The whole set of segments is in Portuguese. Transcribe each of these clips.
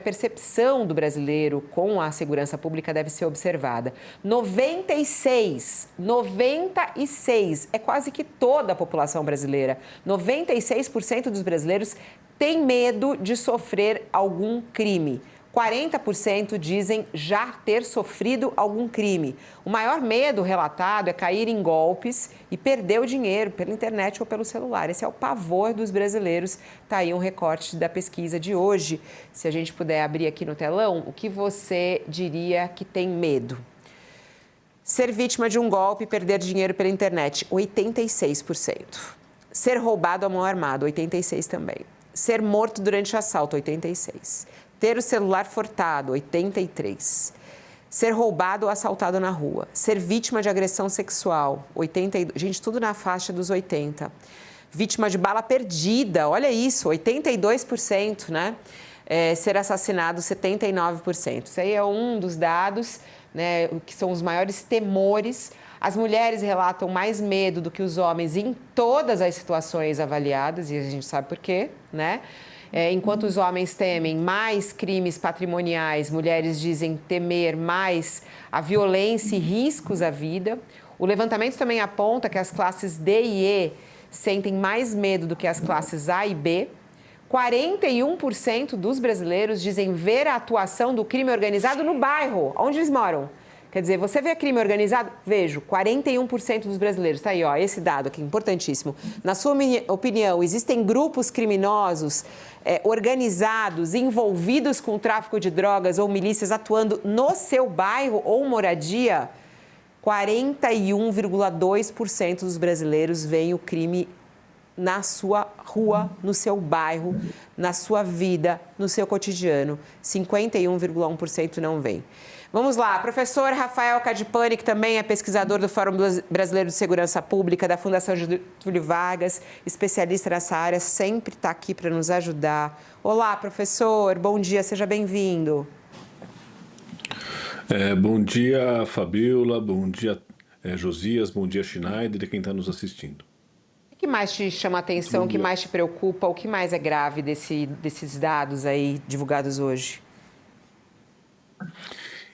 A percepção do brasileiro com a segurança pública deve ser observada. 96, é quase que toda a população brasileira. 96% dos brasileiros têm medo de sofrer algum crime. 40% dizem já ter sofrido algum crime. O maior medo relatado é cair em golpes e perder o dinheiro pela internet ou pelo celular. Esse é o pavor dos brasileiros. Está aí um recorte da pesquisa de hoje. Se a gente puder abrir aqui no telão, o que você diria que tem medo? Ser vítima de um golpe e perder dinheiro pela internet, 86%. Ser roubado à mão armada, 86% também. Ser morto durante assalto, 86%. Ter o celular furtado, 83%. Ser roubado ou assaltado na rua. Ser vítima de agressão sexual, 82%. Gente, tudo na faixa dos 80%. Vítima de bala perdida, olha isso, 82%, né? Ser assassinado, 79%. Isso aí é um dos dados, né, que são os maiores temores. As mulheres relatam mais medo do que os homens em todas as situações avaliadas, e a gente sabe por quê, né? Enquanto os homens temem mais crimes patrimoniais, mulheres dizem temer mais a violência e riscos à vida. O levantamento também aponta que as classes D e E sentem mais medo do que as classes A e B. 41% dos brasileiros dizem ver a atuação do crime organizado no bairro, onde eles moram. Quer dizer, você vê crime organizado? Vejo, 41% dos brasileiros. Está aí, ó, esse dado aqui, importantíssimo. Na sua opinião, existem grupos criminosos organizados, envolvidos com o tráfico de drogas ou milícias atuando no seu bairro ou moradia? 41,2% dos brasileiros veem o crime na sua rua, no seu bairro, na sua vida, no seu cotidiano. 51,1% não veem. Vamos lá, professor Rafael Cadipani, que também é pesquisador do Fórum Brasileiro de Segurança Pública, da Fundação Getúlio Vargas, especialista nessa área, sempre está aqui para nos ajudar. Olá, professor, bom dia, seja bem-vindo. Bom dia, Fabiola, bom dia, Josias, bom dia, Schneider, e quem está nos assistindo. O que mais te chama a atenção, o que mais te preocupa, o que mais é grave desses dados aí divulgados hoje?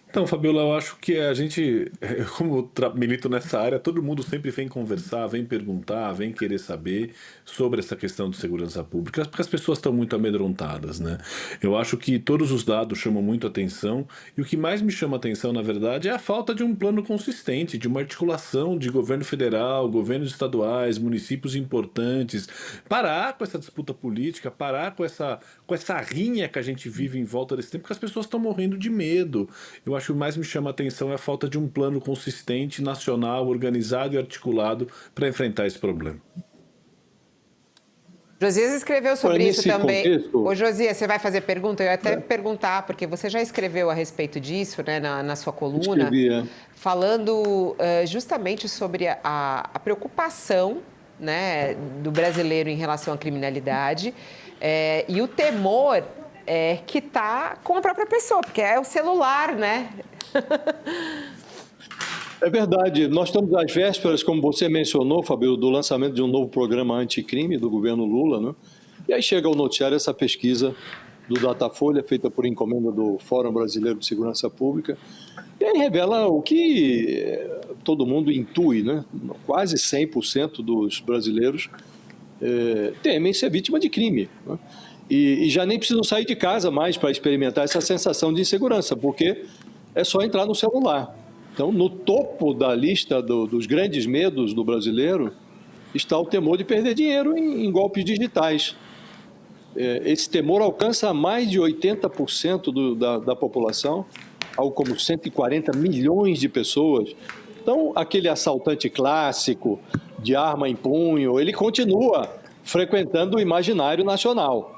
Então, Fabiola, eu acho que a gente, como milito nessa área, todo mundo sempre vem conversar, vem perguntar, vem querer saber sobre essa questão de segurança pública, porque as pessoas estão muito amedrontadas, né? Eu acho que todos os dados chamam muito atenção e o que mais me chama atenção, na verdade, é a falta de um plano consistente, de uma articulação de governo federal, governos estaduais, municípios importantes, parar com essa disputa política, parar com essa rinha que a gente vive em volta desse tempo, porque as pessoas estão morrendo de medo. Eu acho que o mais me chama a atenção é a falta de um plano consistente, nacional, organizado e articulado para enfrentar esse problema. Josias escreveu sobre isso também. Contexto... Ô, Josias, você vai fazer pergunta? Eu ia até perguntar, porque você já escreveu a respeito disso, né, na sua coluna, Escrevi, falando justamente sobre a preocupação, né, do brasileiro em relação à criminalidade e o temor que está com a própria pessoa, porque é o celular, né? É verdade. Nós estamos às vésperas, como você mencionou, Fabio, do lançamento de um novo programa anticrime do governo Lula, né? E aí chega ao noticiário essa pesquisa do Datafolha, feita por encomenda do Fórum Brasileiro de Segurança Pública, e aí revela o que todo mundo intui, né? Quase 100% dos brasileiros temem ser vítima de crime, né? E já nem precisam sair de casa mais para experimentar essa sensação de insegurança, porque é só entrar no celular. Então, no topo da lista dos grandes medos do brasileiro está o temor de perder dinheiro em golpes digitais. Esse temor alcança mais de 80% da população, algo como 140 milhões de pessoas. Então, aquele assaltante clássico de arma em punho, ele continua frequentando o imaginário nacional.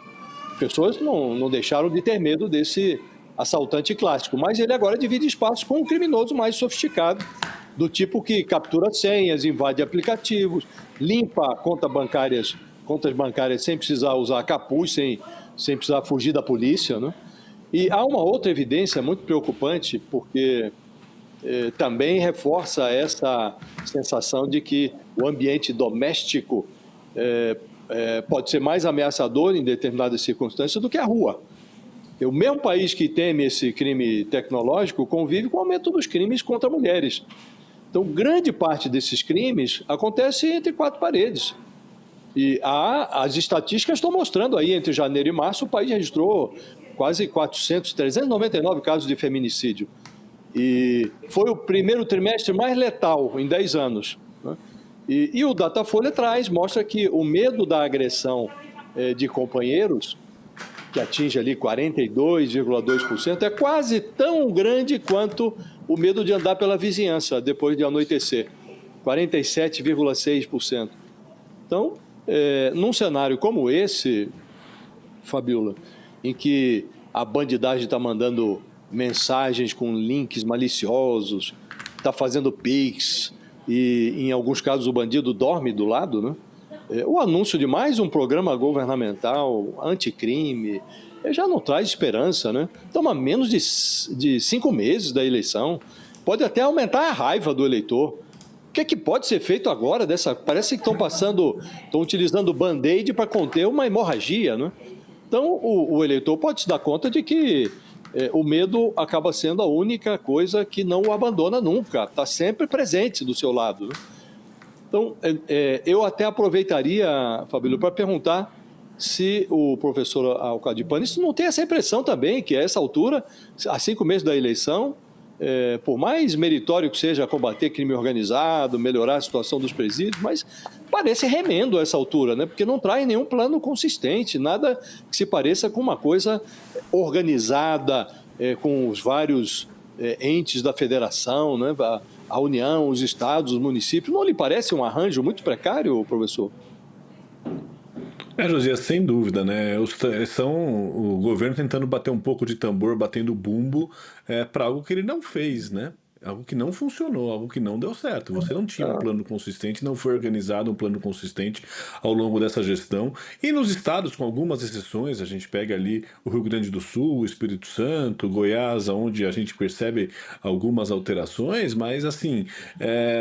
Pessoas não deixaram de ter medo desse assaltante clássico, mas ele agora divide espaço com um criminoso mais sofisticado, do tipo que captura senhas, invade aplicativos, limpa contas bancárias sem precisar usar capuz, sem precisar fugir da polícia, né? E há uma outra evidência muito preocupante, porque também reforça essa sensação de que o ambiente doméstico pode ser mais ameaçador em determinadas circunstâncias do que a rua. O mesmo país que teme esse crime tecnológico convive com o aumento dos crimes contra mulheres. Então, grande parte desses crimes acontece entre quatro paredes. E as estatísticas estão mostrando aí, entre janeiro e março, o país registrou quase 399 casos de feminicídio. E foi o primeiro trimestre mais letal em 10 anos. Né? E o Datafolha mostra que o medo da agressão de companheiros, que atinge ali 42,2%, é quase tão grande quanto o medo de andar pela vizinhança depois de anoitecer, 47,6%. Então, num cenário como esse, Fabiola, em que a bandidagem está mandando mensagens com links maliciosos, está fazendo Pix, e em alguns casos o bandido dorme do lado, né? O anúncio de mais um programa governamental anticrime já não traz esperança, né? Estamos a menos de 5 meses da eleição. Pode até aumentar a raiva do eleitor. O que é que pode ser feito agora? Parece que estão utilizando band-aid para conter uma hemorragia, né? Então, o eleitor pode se dar conta de que o medo acaba sendo a única coisa que não o abandona nunca. Está sempre presente do seu lado, né? Então, eu até aproveitaria, Fabílio, para perguntar se o professor Alcadipani não tem essa impressão também, que a essa altura, a 5 meses da eleição, por mais meritório que seja combater crime organizado, melhorar a situação dos presídios, mas parece remendo a essa altura, né? Porque não traz nenhum plano consistente, nada que se pareça com uma coisa organizada, com os vários entes da federação, né? A União, os estados, os municípios. Não lhe parece um arranjo muito precário, professor? Josias, sem dúvida, né? São o governo tentando bater um pouco de tambor, batendo bumbo para algo que ele não fez, né? Algo que não funcionou, algo que não deu certo. Você não tinha um plano consistente, não foi organizado um plano consistente ao longo dessa gestão. E nos estados, com algumas exceções, a gente pega ali o Rio Grande do Sul, o Espírito Santo, Goiás, onde a gente percebe algumas alterações, mas assim,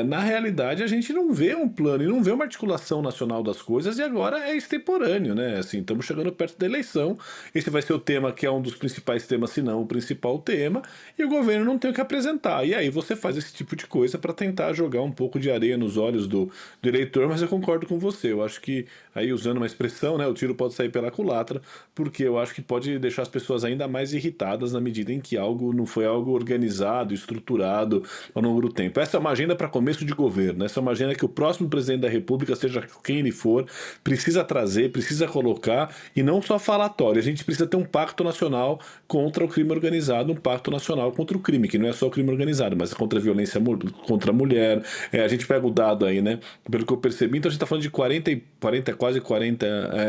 na realidade a gente não vê um plano e não vê uma articulação nacional das coisas, e agora é extemporâneo, né? Assim, estamos chegando perto da eleição, esse vai ser o tema que é um dos principais temas, se não o principal tema, e o governo não tem o que apresentar. E aí você faz esse tipo de coisa para tentar jogar um pouco de areia nos olhos do eleitor, mas eu concordo com você. Eu acho que, aí usando uma expressão, né, o tiro pode sair pela culatra, porque eu acho que pode deixar as pessoas ainda mais irritadas na medida em que algo não foi algo organizado, estruturado ao longo do tempo. Essa é uma agenda para começo de governo, essa é uma agenda que o próximo presidente da República, seja quem ele for, precisa trazer, precisa colocar, e não só falatório. A gente precisa ter um pacto nacional contra o crime organizado, um pacto nacional contra o crime, que não é só o crime organizado, mas contra a violência contra a mulher. A gente pega o dado aí, né? Pelo que eu percebi, então a gente está falando de 40,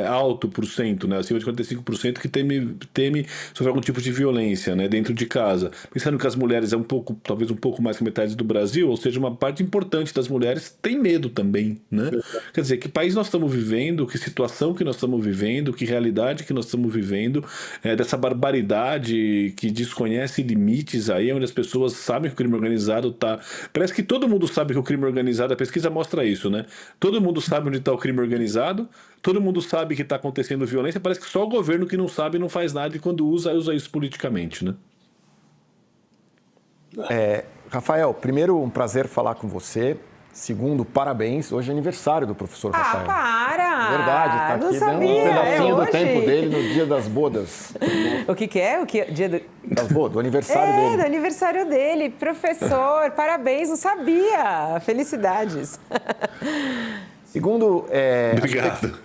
alto por cento, né? Acima de 45% que teme sofrer algum tipo de violência, né? Dentro de casa. Pensando que as mulheres talvez um pouco mais que metade do Brasil, ou seja, uma parte importante das mulheres tem medo também, né? Quer dizer, que país nós estamos vivendo, que situação que nós estamos vivendo, que realidade que nós estamos vivendo, dessa barbaridade que desconhece limites aí, onde as pessoas sabem que o crime organizado tá... Parece que todo mundo sabe que o crime organizado, a pesquisa mostra isso, né? Todo mundo sabe onde está o crime organizado, todo mundo sabe que está acontecendo violência, parece que só o governo que não sabe não faz nada, e quando usa isso politicamente, né? Rafael, primeiro, um prazer falar com você. Segundo, parabéns. Hoje é aniversário do professor Rafael. Para! Verdade, tá aqui dando um pedacinho do tempo dele no dia das bodas. O que é? Dia das bodas, do aniversário dele. Do aniversário dele. Professor, parabéns, não sabia. Felicidades. Segundo, Obrigado.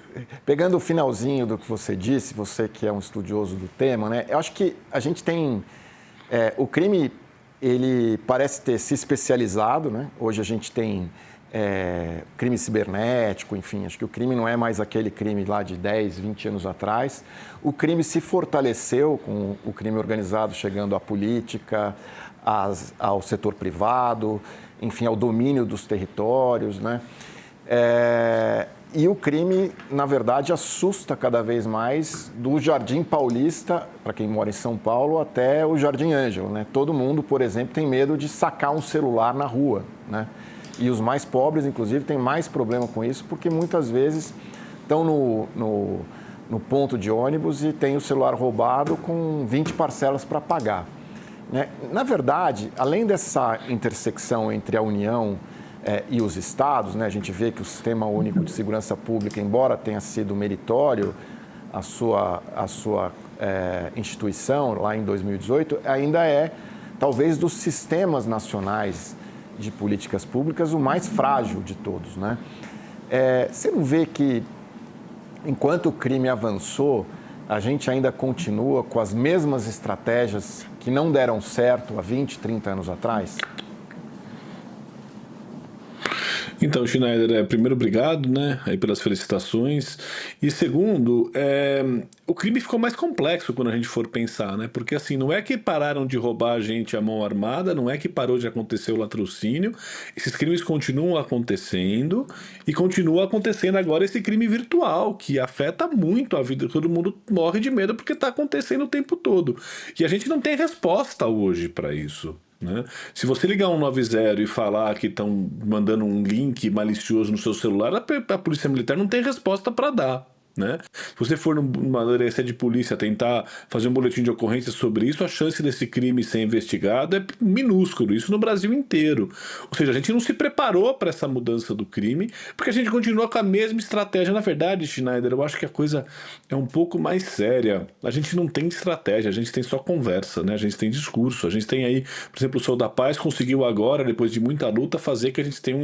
Pegando o finalzinho do que você disse, você que é um estudioso do tema, né? Eu acho que a gente tem... o crime, ele parece ter se especializado, né? Hoje a gente tem crime cibernético, enfim, acho que o crime não é mais aquele crime lá de 10, 20 anos atrás. O crime se fortaleceu com o crime organizado chegando à política, ao setor privado, enfim, ao domínio dos territórios, né? E o crime, na verdade, assusta cada vez mais do Jardim Paulista, para quem mora em São Paulo, até o Jardim Ângelo, né? Todo mundo, por exemplo, tem medo de sacar um celular na rua, né? E os mais pobres, inclusive, têm mais problema com isso, porque muitas vezes estão no ponto de ônibus e tem o celular roubado com 20 parcelas para pagar. Né? Na verdade, além dessa intersecção entre a União e os estados, né, a gente vê que o Sistema Único de Segurança Pública, embora tenha sido meritório a sua instituição lá em 2018, ainda é, talvez, dos sistemas nacionais de políticas públicas, o mais frágil de todos. Né? Você não vê que, enquanto o crime avançou, a gente ainda continua com as mesmas estratégias que não deram certo há 20, 30 anos atrás? Então, Schneider, primeiro, obrigado, né, aí pelas felicitações. E segundo, o crime ficou mais complexo quando a gente for pensar, né? Porque assim, não é que pararam de roubar a gente à mão armada, não é que parou de acontecer o latrocínio. Esses crimes continuam acontecendo e continua acontecendo agora esse crime virtual, que afeta muito a vida. Todo mundo morre de medo porque está acontecendo o tempo todo. E a gente não tem resposta hoje para isso. Né? Se você ligar 190 e falar que estão mandando um link malicioso no seu celular, a Polícia Militar não tem resposta para dar. Né? Se você for numa delegacia de polícia tentar fazer um boletim de ocorrência sobre isso, a chance desse crime ser investigado é minúsculo, isso no Brasil inteiro. Ou seja, a gente não se preparou para essa mudança do crime, porque a gente continua com a mesma estratégia. Na verdade, Schneider, eu acho que a coisa é um pouco mais séria. A gente não tem estratégia, a gente tem só conversa, né? A gente tem discurso, a gente tem aí, por exemplo, o Sol da Paz conseguiu agora, depois de muita luta, fazer que a gente tenha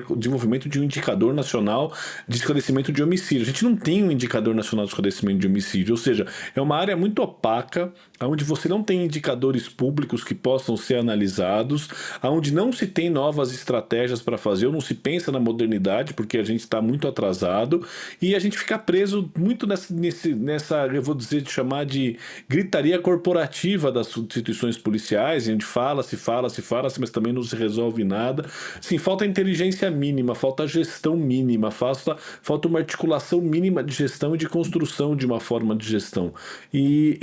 o desenvolvimento de um indicador nacional de esclarecimento de homicídio. A gente não tem um indicador nacional de esclarecimento de homicídio, ou seja, é uma área muito opaca, onde você não tem indicadores públicos que possam ser analisados, onde não se tem novas estratégias para fazer, ou não se pensa na modernidade, porque a gente está muito atrasado, e a gente fica preso muito nessa, eu vou dizer, de chamar de gritaria corporativa das instituições policiais, onde fala-se, mas também não se resolve nada. Sim, falta inteligência mínima, falta gestão mínima, falta uma articulação mínima de gestão e de construção de uma forma de gestão. E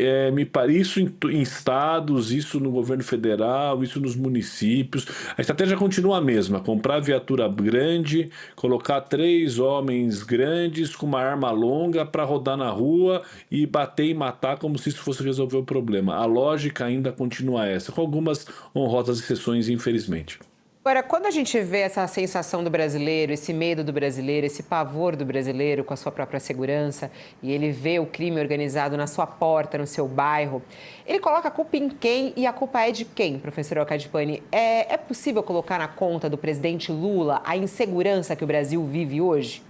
isso em estados, isso no governo federal, isso nos municípios. A estratégia continua a mesma: comprar viatura grande, colocar 3 homens grandes com uma arma longa para rodar na rua e bater e matar como se isso fosse resolver o problema. A lógica ainda continua essa, com algumas honrosas exceções, infelizmente. Agora, quando a gente vê essa sensação do brasileiro, esse medo do brasileiro, esse pavor do brasileiro com a sua própria segurança, e ele vê o crime organizado na sua porta, no seu bairro, ele coloca a culpa em quem e a culpa é de quem, professor Alcadipani? É possível colocar na conta do presidente Lula a insegurança que o Brasil vive hoje?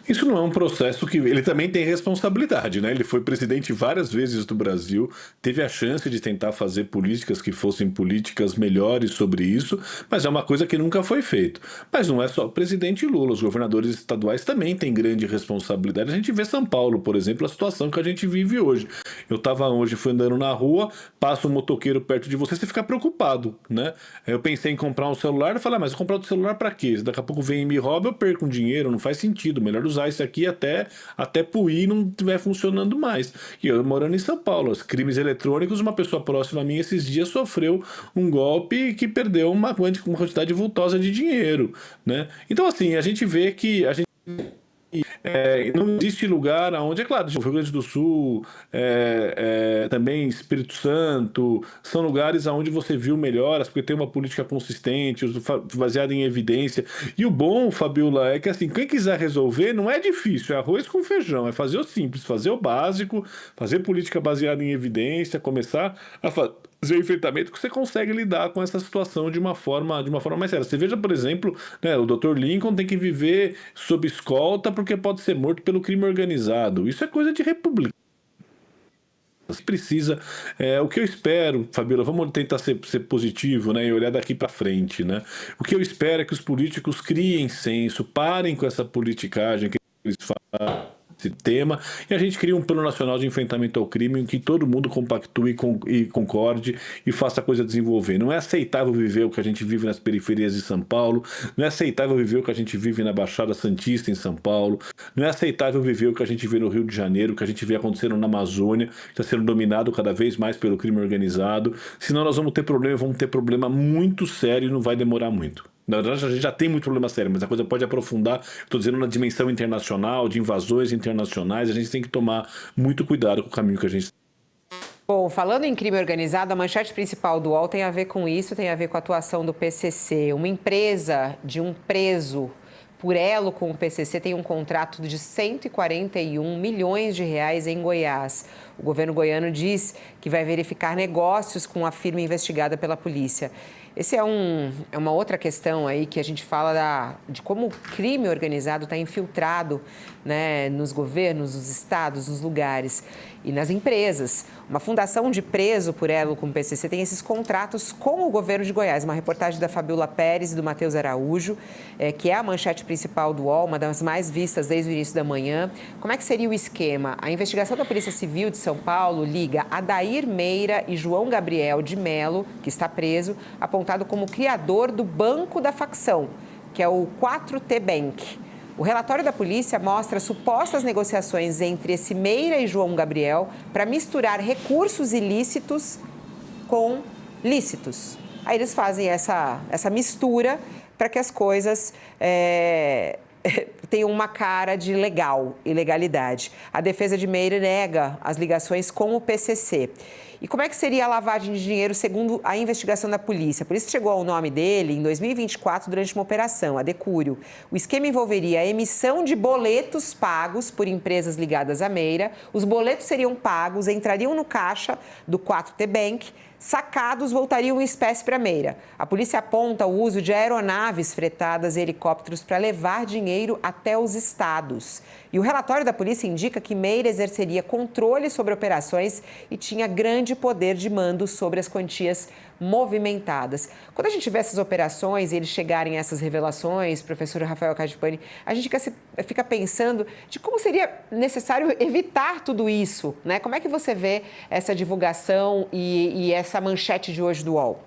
Isso não é um processo que... Ele também tem responsabilidade, né? Ele foi presidente várias vezes do Brasil, teve a chance de tentar fazer políticas que fossem políticas melhores sobre isso, mas é uma coisa que nunca foi feito. Mas não é só o presidente Lula, os governadores estaduais também têm grande responsabilidade. A gente vê São Paulo, por exemplo, a situação que a gente vive hoje. Eu estava hoje, fui andando na rua, passa um motoqueiro perto de você fica preocupado, né? Eu pensei em comprar um celular, eu falei, mas comprar o celular para quê? Se daqui a pouco vem e me rouba, eu perco um dinheiro, não faz sentido, melhor usar isso aqui até pro I não estiver funcionando mais. E eu morando em São Paulo, os crimes eletrônicos, uma pessoa próxima a mim esses dias sofreu um golpe que perdeu uma quantidade vultosa de dinheiro, né? Então assim, a gente vê que a gente não existe lugar onde, é claro, o Rio Grande do Sul, também Espírito Santo, são lugares onde você viu melhoras, porque tem uma política consistente, baseada em evidência. E o bom, Fabiola, é que assim, quem quiser resolver não é difícil, é arroz com feijão, é fazer o simples, fazer o básico, fazer política baseada em evidência, começar a fazer o enfrentamento que você consegue lidar com essa situação de uma forma mais séria. Você veja, por exemplo, né, o Dr. Lincoln tem que viver sob escolta porque pode ser morto pelo crime organizado. Isso é coisa de república. Precisa, o que eu espero, Fabiola, vamos tentar ser positivo, né, e olhar daqui para frente, né? O que eu espero é que os políticos criem senso, parem com essa politicagem que eles fazem esse tema, e a gente cria um plano nacional de enfrentamento ao crime em que todo mundo compactue e concorde e faça a coisa desenvolver. Não é aceitável viver o que a gente vive nas periferias de São Paulo, não é aceitável viver o que a gente vive na Baixada Santista em São Paulo, não é aceitável viver o que a gente vê no Rio de Janeiro, o que a gente vê acontecendo na Amazônia, que está sendo dominado cada vez mais pelo crime organizado. Senão nós vamos ter problema muito sério e não vai demorar muito. Na verdade, a gente já tem muito problema sério, mas a coisa pode aprofundar, estou dizendo, na dimensão internacional, de invasões internacionais, a gente tem que tomar muito cuidado com o caminho que a gente. Bom, falando em crime organizado, a manchete principal do UOL tem a ver com isso, tem a ver com a atuação do PCC. Uma empresa de um preso por elo com o PCC tem um contrato de 141 milhões de reais em Goiás. O governo goiano diz que vai verificar negócios com a firma investigada pela polícia. Essa é uma outra questão aí que a gente fala de como o crime organizado está infiltrado, né, nos governos, nos estados, nos lugares e nas empresas. Uma fundação de preso por elo com o PCC tem esses contratos com o governo de Goiás. Uma reportagem da Fabiola Pérez e do Matheus Araújo, que é a manchete principal do UOL, uma das mais vistas desde o início da manhã. Como é que seria o esquema? A investigação da Polícia Civil de São Paulo liga Adair Meira e João Gabriel de Melo, que está preso, apontado como criador do banco da facção, que é o 4T Bank. O relatório da polícia mostra supostas negociações entre esse Meira e João Gabriel para misturar recursos ilícitos com lícitos. Aí eles fazem essa mistura para que as coisas tenham uma cara de ilegalidade. A defesa de Meira nega as ligações com o PCC. E como é que seria a lavagem de dinheiro segundo a investigação da polícia? A polícia chegou ao nome dele em 2024 durante uma operação, a Decúrio. O esquema envolveria a emissão de boletos pagos por empresas ligadas à Meira. Os boletos seriam pagos, entrariam no caixa do 4T Bank, sacados voltariam em espécie para Meira. A polícia aponta o uso de aeronaves fretadas e helicópteros para levar dinheiro até os estados. E o relatório da polícia indica que Meira exerceria controle sobre operações e tinha grande poder de mando sobre as quantias movimentadas. Quando a gente vê essas operações e eles chegarem a essas revelações, professor Rafael Cadipani, a gente fica pensando de como seria necessário evitar tudo isso, né? Como é que você vê essa divulgação e essa manchete de hoje do UOL?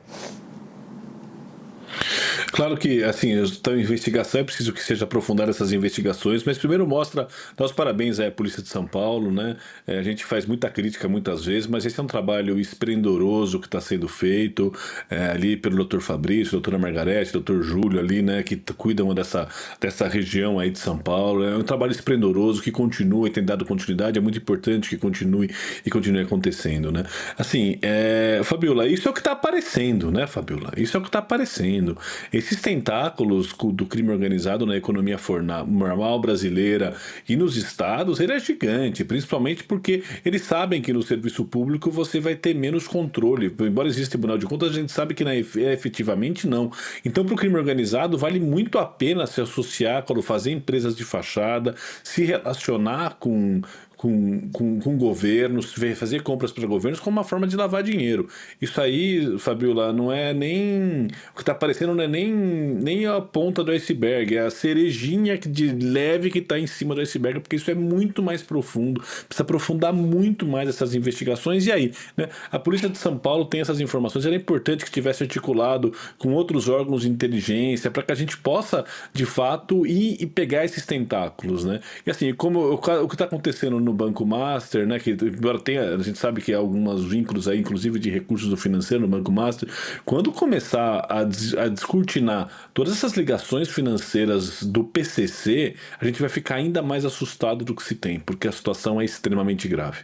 Claro que, assim, a investigação é preciso que seja aprofundada essas investigações, mas primeiro mostra, dá os parabéns à Polícia de São Paulo, né? A gente faz muita crítica muitas vezes, mas esse é um trabalho esplendoroso que está sendo feito ali pelo Dr. Fabrício, doutora Margarete, doutor Júlio ali, né? Que cuidam dessa região aí de São Paulo. É um trabalho esplendoroso que continua e tem dado continuidade, é muito importante que continue acontecendo, né? Assim, Fabiola, isso é o que está aparecendo, né, Fabiola? Isso é o que está aparecendo. Esses tentáculos do crime organizado na economia formal brasileira e nos estados, ele é gigante, principalmente porque eles sabem que no serviço público você vai ter menos controle. Embora exista Tribunal de Contas, a gente sabe que efetivamente não. Então, para o crime organizado, vale muito a pena se associar, fazer empresas de fachada, se relacionar com governos, fazer compras para governos como uma forma de lavar dinheiro. Isso aí, Fabiola, não é nem... O que está aparecendo não é nem a ponta do iceberg, é a cerejinha de leve que está em cima do iceberg, porque isso é muito mais profundo, precisa aprofundar muito mais essas investigações. E aí, né, a Polícia de São Paulo tem essas informações, era importante que tivesse articulado com outros órgãos de inteligência, para que a gente possa, de fato, ir e pegar esses tentáculos, né? E assim, como o que está acontecendo no Banco Master, né, que embora tenha, a gente sabe que há alguns vínculos aí, inclusive de recursos do financeiro no Banco Master, quando começar a descortinar todas essas ligações financeiras do PCC, a gente vai ficar ainda mais assustado do que se tem, porque a situação é extremamente grave.